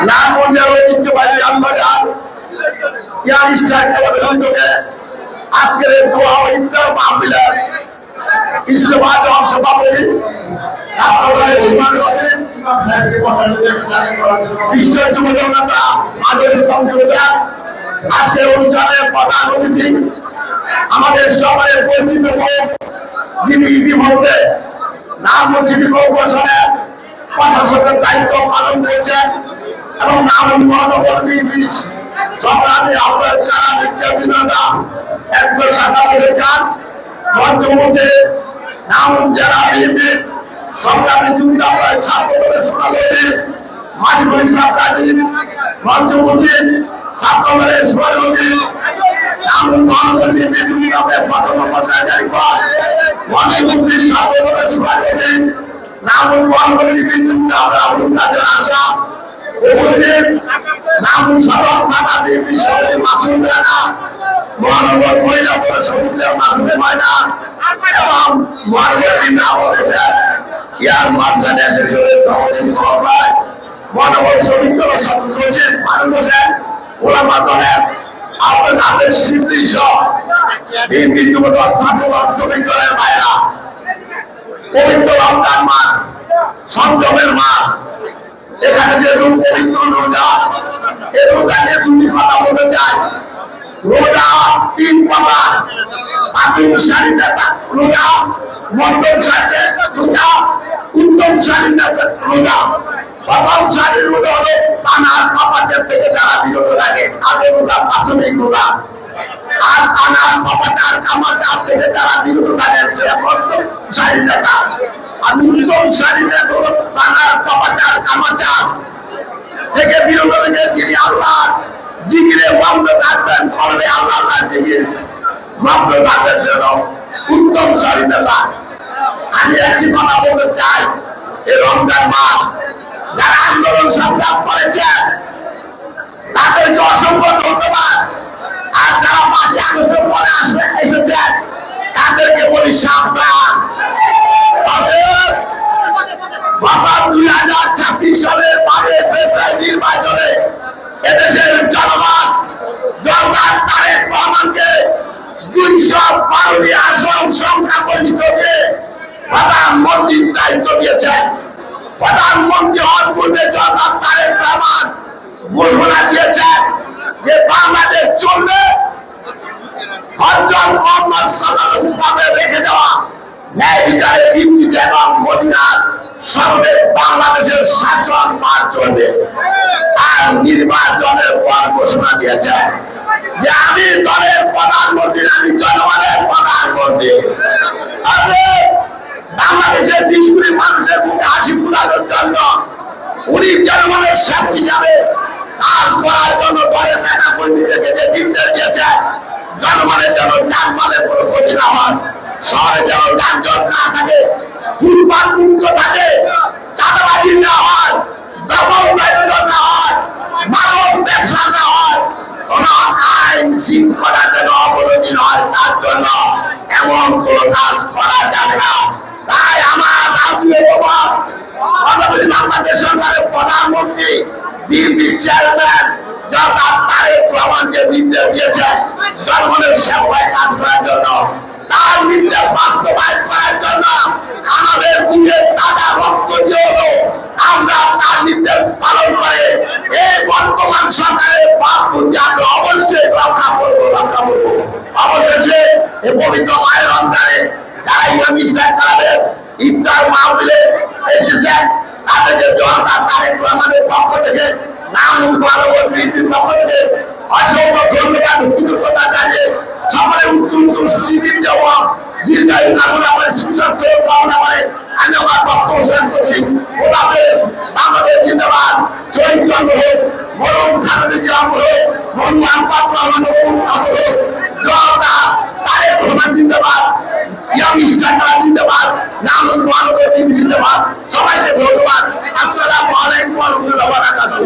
নারায়ণগঞ্জের ঐতিহ্যবাহী রামবাজার ইয়ার স্টার ক্লাবের উদ্যোগে আজকের এই দোয়া ও ইফতার মাহফিলের ইসলামাবাদ সভাপতি আজকের অনুষ্ঠানের প্রধান অতিথি আমাদের সকলের পরিচিত মুখ, যিনি ইতিমধ্যে নারায়ণগঞ্জ কর্পোরেশনের প্রশাসকের দায়িত্ব পালন করছেন এবং নারায়ণগঞ্জ মহানগর বিএনপি সংগ্রামী আহ্বায়ক যারা বিদ্যার্থীরা একজন শাখা প্রধান মঞ্চমুখে নারায়ণগঞ্জ জেলা বিএনপির সংগ্রামী যুক্ত ছাত্র দলের সভাপতি মাসিকুল ইসলাম রাজীব মঞ্চমুখে ছাত্র দলের সভাপতি নারায়ণগঞ্জ মহানগর বিএনপি প্রথম পর্যায়ে মঞ্চমুখে ছাত্র দলের সভাপতি নারায়ণগঞ্জ মহানগর বিএনপি আপনাদের আশা উপস্থিত নারায়ণগঞ্জ সদর থানা বিএনপি সভাপতি মাসুদ রানা মহানগর মহিলা পরিষদের মাসুদ ময়না এবং মহানগর ইয়ার মার্শাল অ্যাসোসিয়েশনের সভাপতি সভাপতি মহানগর শ্রমিক দলের সদস্য সচিব ফারুক হোসেন ওলামা দলের আপনাদের শিবলি সহ বিএনপি যুবদল ছাত্রদল শ্রমিক দলের ভাইরা পবিত্র রমজান মাস সংযমের মাস এখানে যে পবিত্র রোজা এই রোজা নিয়ে দুটি কথা বলতে চাই। রোজা তিন প্রকার, প্রাথমিক শ্রেণীর রোজা, মধ্যম শ্রেণীর রোজা, উত্তম শ্রেণীর রোজা। প্রথম শ্রেণীর রোজা হলো আনার পাপাচার থেকে যারা বিরত থাকে তাদের রোজা প্রাথমিক রোজা, আর আনার পাপাচার কামাচার থেকে যারা বিরত থাকেন সেটা প্রথম শ্রেণীর রোজা। আর উত্তম শ্রেণীর আনার পাপাচার কামাচার থেকে বিরত থেকে তিনি আল্লাহ জিকিরে মগ্ন থাকবেন, করবে আল্লাহ জিকির মগ্ন থাকবেন জন্য উত্তম শরীরেলা। আমি একটি কথা বলতে চাই, এই রমজান মাস যারা আন্দোলন সংগ্রাম করেছেন তাদেরকে অসংখ্য ধন্যবাদ, আর যারা 5 আগস্ট পরে এসেছেন তাদেরকে বলি সাবধান। গত 2026 সালের পরে ফেব্রুয়ারি নির্বাচনে এদেশের জনগণ জনগণ তারেক রহমানকে 212 আসন সংখ্যাগরিষ্ঠ দিয়ে প্রধানমন্ত্রীর দায়িত্ব দিয়েছেন। প্রধানমন্ত্রী হওয়ার পূর্বে জনগণ তারেক রহমান ঘোষণা দিয়েছেন যে বাংলাদেশ চলবে হযরত মুহাম্মদ সাল্লাল্লাহু আলাইহি ওয়াসাল্লামের রেখে দেওয়া ন্যায় বিচারের ভিত্তিতে এবং মদিনার সনদে বাংলাদেশের শাসন মান চলবে। আর নির্বাচনের পর ঘোষণা দিয়েছে যে আমি দলের প্রধানমন্ত্রী, আমি জনগণের প্রধানমন্ত্রী। বাংলাদেশের 20 কোটি মানুষের মুখে হাসি ফুটানোর জন্য উনি জনগণের সেবক হিসাবে কাজ করার জন্য দলের নেতা কর্মীদেরকে যে নির্দেশ দিয়েছে জনগণের যেন যানবাহনের কোনো ক্ষতি না হয়, শহরে যেন যানজট না থাকে, ফুটপাত মুক্ত থাকে, চাঁদাবাজি না হয়, দখল না হয়, মাদক ব্যবসা না হয়, কোন আইন শৃঙ্খলা যেন অবনতি হয়, তার জন্য এমন কোন কাজ করা যাবে না। তাই আমার বাংলাদেশ সরকারের প্রধানমন্ত্রী বিএনপির চেয়ারম্যান জনাব তারেক রহমান যে নির্দেশ দিয়েছেন জনগণের সেবায় কাজ করার জন্য, তার নির্দেশ বাস্তবায়ন করার জন্য আমাদের বুকের তাজা রক্ত দিয়ে হলো আমরা তার নির্দেশ পালন করে এই বর্তমান সরকারের ভাবমূর্তি আমরা অবশ্যই রক্ষা করবো। অবশেষে এই পবিত্র মায়ের রমজানে যারা ইসলামী ইফতার করাবেন ইফতার মাহফিলে এসেছেন তাদেরকে জনতা তারেক রহমানের পক্ষ থেকে নারায়ণগঞ্জ মহানগর বিএনপির পক্ষ থেকে অসংখ্য ধন্যবাদ কৃতজ্ঞতা জানিয়ে সকলে উত্তর শিবির দেওয়া দীর্ঘায়ু কামনা করে সুস্বাস্থ্য কামনা করে আমি আমার বক্তব্য শেষ করছি। বাংলাদেশ জিন্দাবাদ, শহীদ জন্ম হোক, মরণ খালেদা জিয়া হোক, মনোয়ার পাত্র জনতা তারেক রহমান জিন্দাবাদ, ইয়ামি ইস্টার জিন্দাবাদ, নারায়ণগঞ্জ মহানগর বিএনপি জিন্দাবাদ। সবাইকে ধন্যবাদ। আসসালামু আলাইকুম ওয়া রাহমাতুল্লাহি ওয়া বারাকাতুহু।